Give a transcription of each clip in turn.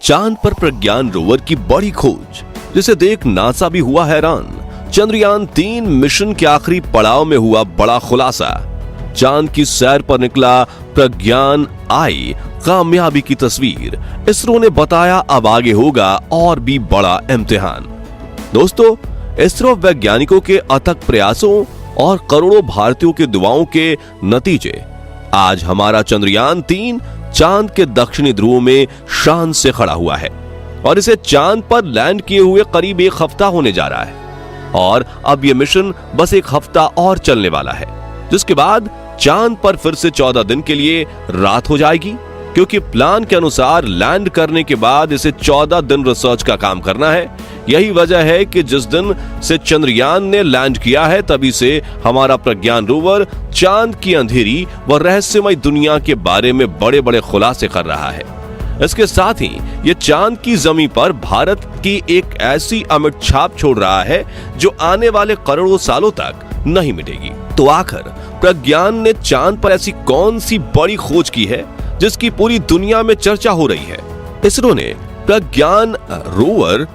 चांद पर प्रज्ञान रोवर की बड़ी खोज, जिसे देख नासा भी हुआ हैरान। चंद्रयान 3 मिशन के आखिरी पड़ाव में हुआ बड़ा खुलासा। चांद की सैर पर निकला प्रज्ञान, आई कामयाबी की तस्वीर। इसरो ने बताया अब आगे होगा और भी बड़ा इम्तिहान। दोस्तों, इसरो वैज्ञानिकों के अथक प्रयासों और करोड़ों भारतीयों के दुआओं के नतीजे आज हमारा चंद्रयान 3 चांद के दक्षिणी ध्रुव में शान से खड़ा हुआ है और इसे चांद पर लैंड किए हुए करीब 1 हफ्ता होने जा रहा है। और अब यह मिशन बस 1 हफ्ता और चलने वाला है, जिसके बाद चांद पर फिर से 14 दिन के लिए रात हो जाएगी, क्योंकि प्लान के अनुसार लैंड करने के बाद इसे 14 दिन रिसर्च का काम करना है। यही वजह है कि जिस दिन से चंद्रयान ने लैंड किया है तभी से हमारा प्रज्ञान रोवर चांद की अंधेरी व रहस्यमय दुनिया के बारे में बड़े बड़े खुलासे कर रहा है। इसके साथ ही ये चांद की जमीन पर भारत की एक ऐसी अमिट छाप छोड़ रहा है जो आने वाले करोड़ों सालों तक नहीं मिटेगी। तो आखिर प्रज्ञान ने चांद पर ऐसी कौन सी बड़ी खोज की है जिसकी पूरी दुनिया में चर्चा हो रही है? इसरो ने प्रज्ञान रोवर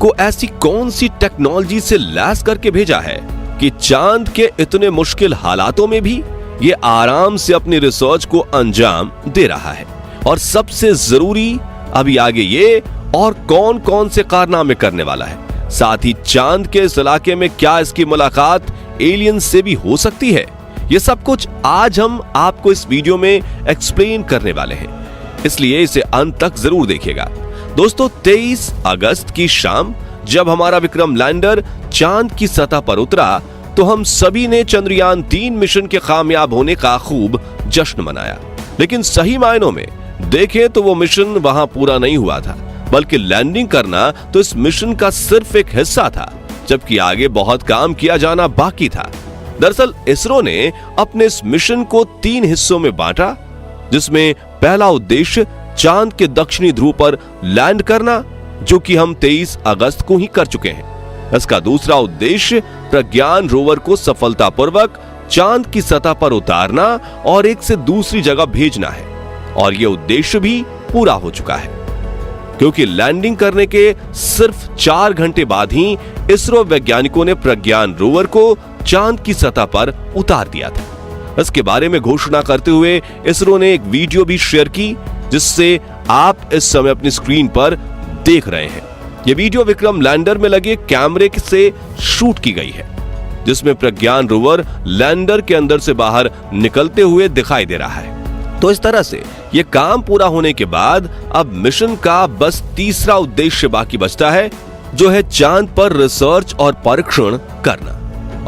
को ऐसी कौन सी टेक्नोलॉजी से लैस करके भेजा है कि चांद के इतने मुश्किल हालातों में भी ये आराम से अपनी रिसर्च को अंजाम दे रहा है? और सबसे जरूरी अभी आगे ये और कौन कौन से कारनामे करने वाला है। साथ ही चांद के इस इलाके में क्या इसकी मुलाकात एलियन से भी हो सकती है? ये सब कुछ आज हम आपको इस वीडियो में एक्सप्लेन करने वाले हैं, इसलिए इसे अंत तक जरूर देखिएगा। दोस्तों, 23 अगस्त की शाम जब हमारा विक्रम लैंडर चांद की सतह पर उतरा तो हम सभी ने चंद्रयान 3 मिशन के कामयाब होने का खूब जश्न मनाया। लेकिन सही मायनों में देखें तो वो मिशन वहां पूरा नहीं हुआ था, बल्कि लैंडिंग करना तो इस मिशन का सिर्फ एक हिस्सा था, जबकि आगे बहुत काम किया जाना बाकी था। दरअसल इसरो ने अपने इस मिशन को 3 हिस्सों में बांटा, जिसमें पहला उद्देश्य चांद के दक्षिणी ध्रुव पर लैंड करना, जो कि हम 23 अगस्त को ही कर चुके हैं। इसका दूसरा उद्देश्य प्रज्ञान रोवर को सफलतापूर्वक चांद की सतह पर उतारना और एक से दूसरी जगह भेजना है, और यह उद्देश्य भी पूरा हो चुका है, क्योंकि लैंडिंग करने के सिर्फ 4 घंटे बाद ही इसरो वैज्ञानिकों ने प्रज्ञान रोवर को चांद की सतह पर उतार दिया था। इसके बारे में घोषणा करते हुए इसरो ने एक वीडियो भी शेयर की, जिससे आप इस समय अपनी स्क्रीन पर देख रहे हैं। यह वीडियो विक्रम लैंडर में लगे कैमरे से शूट की गई है, जिसमें प्रज्ञान रोवर लैंडर के अंदर से बाहर निकलते हुए दिखाई दे रहा है। तो इस तरह से यह काम पूरा होने के बाद अब मिशन का बस तीसरा उद्देश्य बाकी बचता है, जो है चांद पर रिसर्च और परीक्षण करना।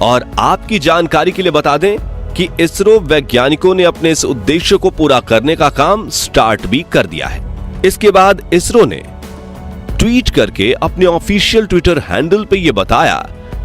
और आपकी जानकारी के लिए बता दें कि इसरो वैज्ञानिकों ने अपने इस उद्देश्य को पूरा करने का काम स्टार्ट भी कर दिया है। इसके बाद इसरो ने ट्वीट करके अपने ऑफिशियल ट्विटर हैंडल पे यह बताया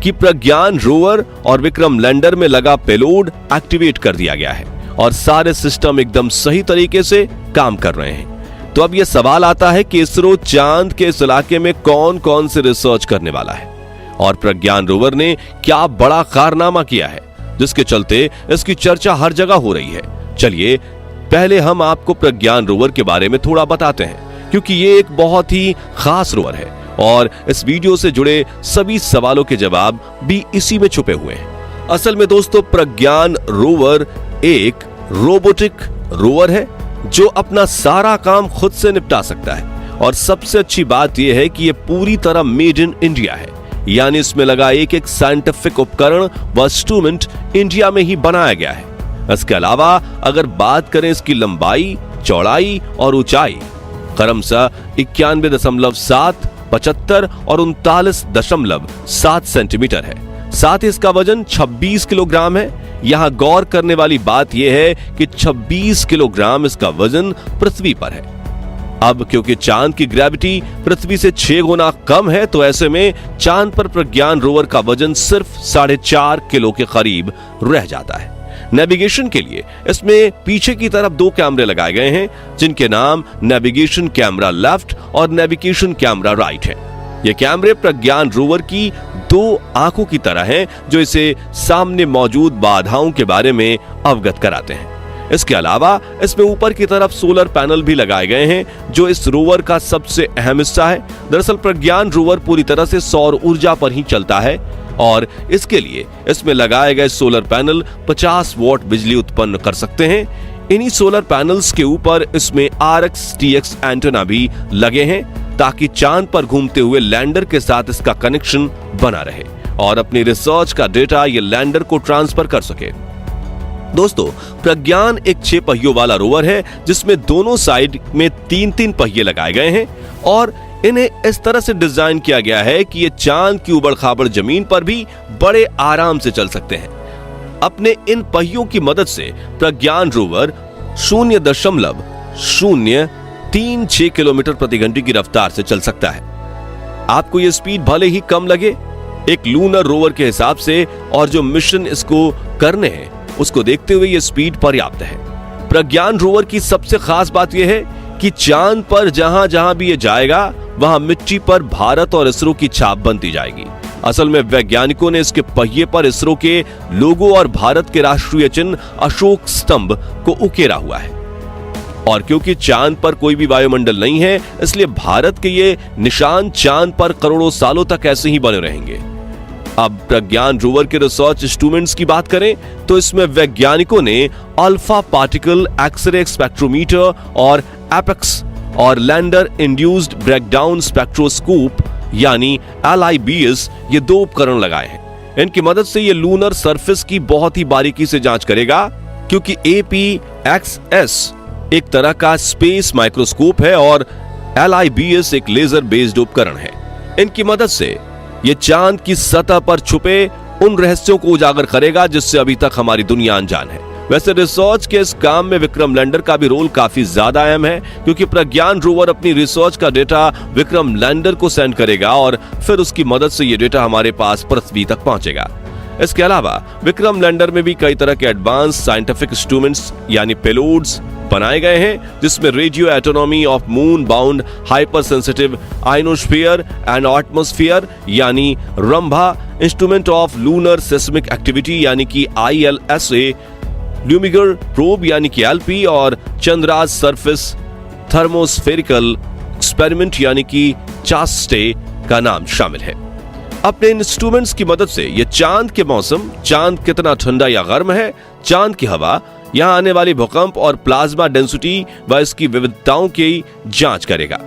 कि प्रज्ञान रोवर और विक्रम लैंडर में लगा पेलोड एक्टिवेट कर दिया गया है और सारे सिस्टम एकदम सही तरीके से काम कर रहे हैं। तो अब यह सवाल आता है कि इसरो चांद के इस इलाके में कौन कौन से रिसर्च करने वाला है और प्रज्ञान रोवर ने क्या बड़ा कारनामा किया है, जिसके चलते इसकी चर्चा हर जगह हो रही है। चलिए पहले हम आपको प्रज्ञान रोवर के बारे में थोड़ा बताते हैं, क्योंकि ये एक बहुत ही खास रोवर है और इस वीडियो से जुड़े सभी सवालों के जवाब भी इसी में छुपे हुए हैं। असल में दोस्तों, प्रज्ञान रोवर एक रोबोटिक रोवर है जो अपना सारा काम खुद से निपटा सकता है। और सबसे अच्छी बात यह है कि यह पूरी तरह मेड इन इंडिया है, यानी इसमें लगा एक एक साइंटिफिक उपकरण व इंस्ट्रूमेंट इंडिया में ही बनाया गया है। इसके अलावा अगर बात करें इसकी लंबाई, चौड़ाई और ऊंचाई, क्रमशः 91.7, 75 और 39.7 सेंटीमीटर है। साथ ही इसका वजन 26 किलोग्राम है। यहां गौर करने वाली बात यह है कि 26 किलोग्राम इसका वजन पृथ्वी पर है। अब क्योंकि चांद की ग्रेविटी पृथ्वी से 6 गुना कम है, तो ऐसे में चांद पर प्रज्ञान रोवर का वजन सिर्फ 4.5 किलो के करीब रह जाता है। नेविगेशन के लिए इसमें पीछे की तरफ 2 कैमरे लगाए गए हैं, जिनके नाम नेविगेशन कैमरा लेफ्ट और नेविगेशन कैमरा राइट है। ये कैमरे प्रज्ञान रोवर की 2 आंखों की तरह हैं, जो इसे सामने मौजूद बाधाओं के बारे में अवगत कराते हैं। इसके अलावा इसमें ऊपर की तरफ सोलर पैनल भी लगाए गए हैं, जो इस रोवर का सबसे अहम हिस्सा है। दरअसल प्रज्ञान रोवर पूरी तरह से सौर ऊर्जा पर ही चलता है और इसके लिए इसमें लगाए गए सोलर पैनल 50 वॉट बिजली उत्पन्न कर सकते हैं। इन्हीं सोलर पैनल्स के ऊपर इसमें RX-TX एंटेना भी लगे हैं ताकि चांद पर घूमते हुए लैंडर के साथ इसका कनेक्शन बना रहे और अपनी रिसर्च का डेटा ये लैंडर को ट्रांसफर कर सके। दोस्तों, प्रज्ञान एक 6 पहियों वाला रोवर है जिसमें दोनों साइड में 3-3 पहिए लगाए गए हैं और इन्हें इस तरह से डिजाइन किया गया है कि ये चांद की उबड़-खाबड़ जमीन पर भी बड़े आराम से चल सकते हैं। अपने इन पहियों की मदद से प्रज्ञान रोवर 0.036 किलोमीटर प्रति घंटे की रफ्तार से चल सकता है। आपको यह स्पीड भले ही कम लगे एक लूनर रोवर के हिसाब से, और जो मिशन इसको करने हैं उसको देखते हुए यह स्पीड पर्याप्त है। प्रज्ञान रोवर की सबसे खास बात यह है कि चांद पर जहां जहां भी ये जाएगा वहां मिट्टी पर भारत और इसरो की छाप बनती जाएगी। असल में वैज्ञानिकों ने इसके पहिए पर इसरो के लोगो और भारत के राष्ट्रीय चिन्ह अशोक स्तंभ को उकेरा हुआ है। और क्योंकि चांद पर कोई भी वायुमंडल नहीं है, इसलिए भारत के ये निशान चांद पर करोड़ों सालों तक ऐसे ही बने रहेंगे। अब प्रज्ञान रोवर के रिसर्च इंस्ट्रूमेंट्स की बात करें तो इसमें वैज्ञानिकों ने अल्फा पार्टिकल एक्सरे स्पेक्ट्रोमीटर और एपेक्स और लैंडर इंड्यूस्ड ब्रेकडाउन स्पेक्ट्रोस्कोप यानी LIBS ये 2 उपकरण लगाए हैं। इनकी मदद से ये लूनर सरफेस की बहुत ही बारीकी से जांच करेगा, क्योंकि APXS एक तरह का स्पेस माइक्रोस्कोप है और LIBS एक लेजर बेस्ड उपकरण है। इनकी मदद से ये चांद की सतह पर छुपे उन रहस्यों को उजागर करेगा जिससे अभी तक हमारी दुनिया अनजान है। वैसे रिसर्च के इस काम में विक्रम लैंडर का भी रोल काफी ज्यादा अहम है, क्योंकि प्रज्ञान रोवर अपनी रिसर्च का डेटा विक्रम लैंडर को सेंड करेगा और फिर उसकी मदद से ये डेटा हमारे पास पृथ्वी तक पहुंचेगा। इसके अलावा विक्रम लैंडर में भी कई तरह के एडवांस साइंटिफिक इंस्ट्रूमेंट्स यानी पेलोड्स बनाए गए हैं, जिसमें radio anatomy of moon bound hypersensitive ionosphere and atmosphere यानी Rambha, instrument of lunar seismic activity यानी कि ILSA, ल्यूमिगर प्रोब यानी कि LP और चंद्राज सरफेस थर्मोस्फेरिकल एक्सपेरिमेंट यानी कि चास्टे का नाम शामिल है। अपने इंस्ट्रूमेंट्स की मदद से यह चांद के मौसम, चांद कितना ठंडा या गर्म है, चांद की हवा, यहां आने वाली भूकंप और प्लाज्मा डेंसिटी व इसकी विविधताओं की जांच करेगा।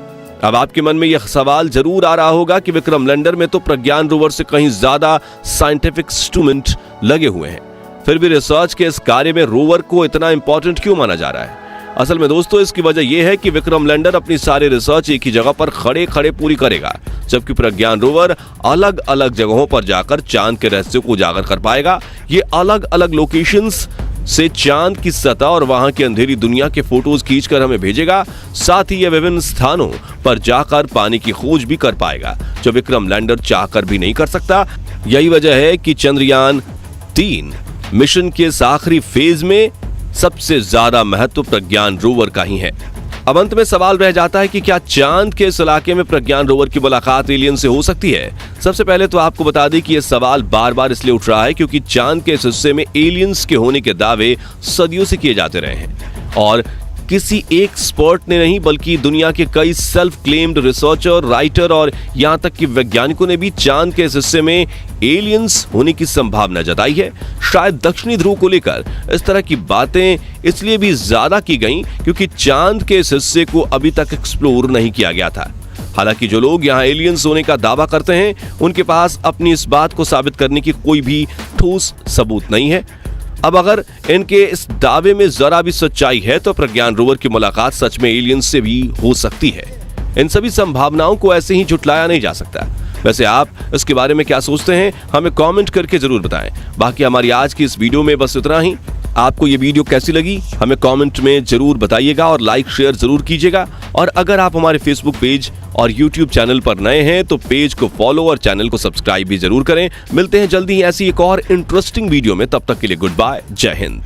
अब आपके मन में यह सवाल जरूर आ रहा होगा कि विक्रम लैंडर में तो प्रज्ञान रोवर से कहीं ज्यादा साइंटिफिक इंस्ट्रूमेंट लगे हुए हैं, फिर भी रिसर्च के इस कार्य में रोवर को इतना इंपॉर्टेंट क्यों माना जा रहा है? असल में दोस्तों, इसकी वजह यह है कि विक्रम लैंडर अपनी सारी रिसर्च एक ही जगह पर खड़े खड़े पूरी करेगा, जबकि प्रज्ञान रोवर अलग अलग जगहों पर जाकर चांद के रहस्यों को उजागर कर पाएगा। ये अलग अलग लोकेशंस से चांद की सतह और वहां की अंधेरी दुनिया के फोटोज खींचकर हमें भेजेगा। साथ ही यह विभिन्न स्थानों पर जाकर पानी की खोज भी कर पाएगा, जो विक्रम लैंडर चाहकर भी नहीं कर सकता। यही वजह है कि चंद्रयान 3 मिशन के इस आखिरी फेज में सबसे ज्यादा महत्व प्रज्ञान रोवर का ही है। अब अंत में सवाल रह जाता है कि क्या चांद के इस इलाके में प्रज्ञान रोवर की मुलाकात एलियन से हो सकती है? सबसे पहले तो आपको बता दें कि यह सवाल बार बार इसलिए उठ रहा है क्योंकि चांद के इस हिस्से में एलियंस के होने के दावे सदियों से किए जाते रहे हैं और किसी एक एक्सपर्ट ने नहीं बल्कि दुनिया के कई सेल्फ क्लेम्ड रिसर्चर, राइटर और यहां तक कि वैज्ञानिकों ने भी चांद के इस हिस्से में एलियंस होने की संभावना जताई है। शायद दक्षिणी ध्रुव को लेकर इस तरह की बातें इसलिए भी ज्यादा की गईं क्योंकि चांद के इस हिस्से को अभी तक एक्सप्लोर नहीं किया गया था। हालांकि जो लोग यहां एलियंस होने का दावा करते हैं उनके पास अपनी इस बात को साबित करने की कोई भी ठोस सबूत नहीं है। अब अगर इनके इस दावे में जरा भी सच्चाई है तो प्रज्ञान रोवर की मुलाकात सच में एलियंस से भी हो सकती है। इन सभी संभावनाओं को ऐसे ही झुटलाया नहीं जा सकता। वैसे आप इसके बारे में क्या सोचते हैं, हमें कमेंट करके जरूर बताएं। बाकी हमारी आज की इस वीडियो में बस इतना ही। आपको ये वीडियो कैसी लगी हमें कमेंट में जरूर बताइएगा और लाइक शेयर जरूर कीजिएगा। और अगर आप हमारे फेसबुक पेज और यूट्यूब चैनल पर नए हैं तो पेज को फॉलो और चैनल को सब्सक्राइब भी जरूर करें। मिलते हैं जल्दी ही ऐसी एक और इंटरेस्टिंग वीडियो में, तब तक के लिए गुड बाय, जय हिंद।